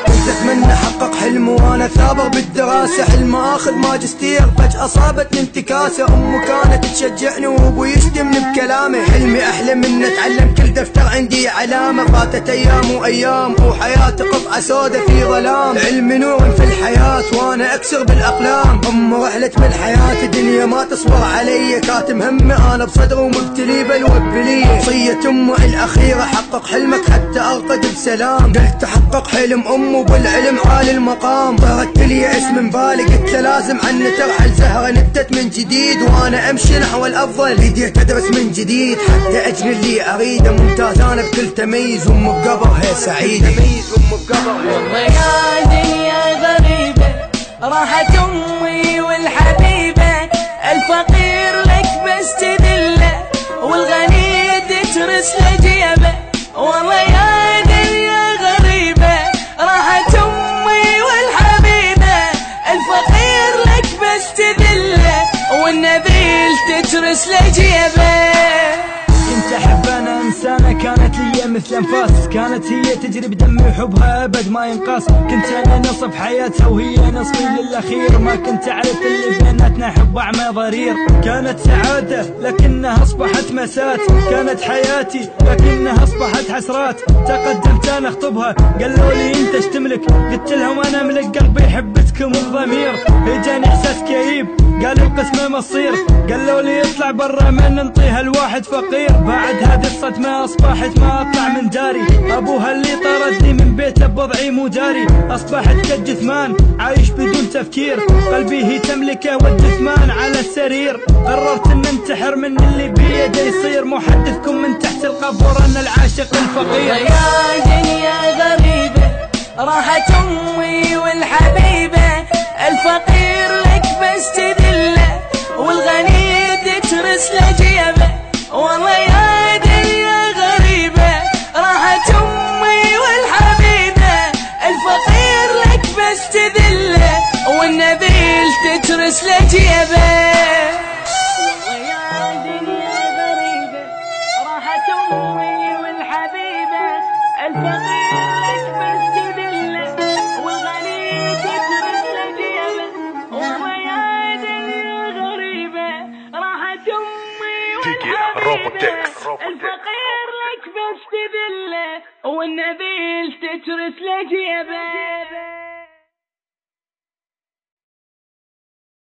كنت اتمنى احقق حلم وانا ثابر بالدراسة، حلم اخذ ماجستير فجأة صابتني انتكاسة. امي كانت تشجعني وابوي يشتمني بكلامه، حلمي احلم ان اتعلم كل دفتر عندي علامة. فاتت ايام وايام وحياتي قطعة سودة في ظلام، علمي نور في الحياة وانا اكسر بالاقلام. امي رحلت من حياتي دنيا ما تصبر علي، كاتم همي انا بصدر ومبتلي بالوبلية. وصية امي الاخيرة حقق حلمك حتى ارقد بسلام، قلت احقق حلم امي وبالعلم عالي المقام. طرت لي اسم بالي قلت لازم عني ترحل زهرة نبتت من جديد وانا امشي نحو الافضل. بديت ادرس من جديد حتى اجني اللي اريده، ممتاز انا بكل تميز وامي بقبرها سعيدة. والله يا دنيا غريبة راحت امي والحبيبة، الفقير لك بس تذله والغني تترس له جيبه. والله يا دنيا غريبة راحت امي والحبيبة، الفقير لك بس تذله والنبيل تترس له جيبه. كنت احب انا انسانة كانت لي مثل انفاس، كانت هي تجري بدمي وحبها ابد ما ينقاس. كنت انا نصف حياتها وهي نصفي للاخير، ما كنت اعرف اللي بيناتنا حب اعمى ضرير. كانت سعادة لكنها اصبحت مسات، كانت حياتي لكنها اصبحت حسرات. تقدمت انا اخطبها قالوا لي انت ايش تملك، قلت لهم انا املك قلبي حبتكم الضمير. اجاني احساس كئيب قالوا القسمة مصير، قالوا لي اطلع برا ما ننطيها الواحد فقير. بعد هذه الصدمة اصبحت ما اطلع من داري، ابوها اللي طردني من بيته بوضعي مو جاري. اصبحت كالجثمان عايش بدون تفكير، قلبي هي تملكه والجثمان على السرير. قررت ان انتحر من اللي بيده يصير، محدثكم من تحت القبر انا العاشق الفقير. يا دنيا غريبة راحت امي والحبيبة، الفقير لك بس تذله والغني تترس له جيبه. والله يا دنيا غريبة راحت امي والحبيبة، الفقير لك بس تذله والنبيل تترس له جيبه. والله يا دنيا غريبة راحت امي والحبيبة، الفقير لك بس تذله والغني تترس له جيبه. والله يا دنيا غريبة راحت امي والحبيبة، الفقير لك بس تذله والنبيل تترس له جيبه.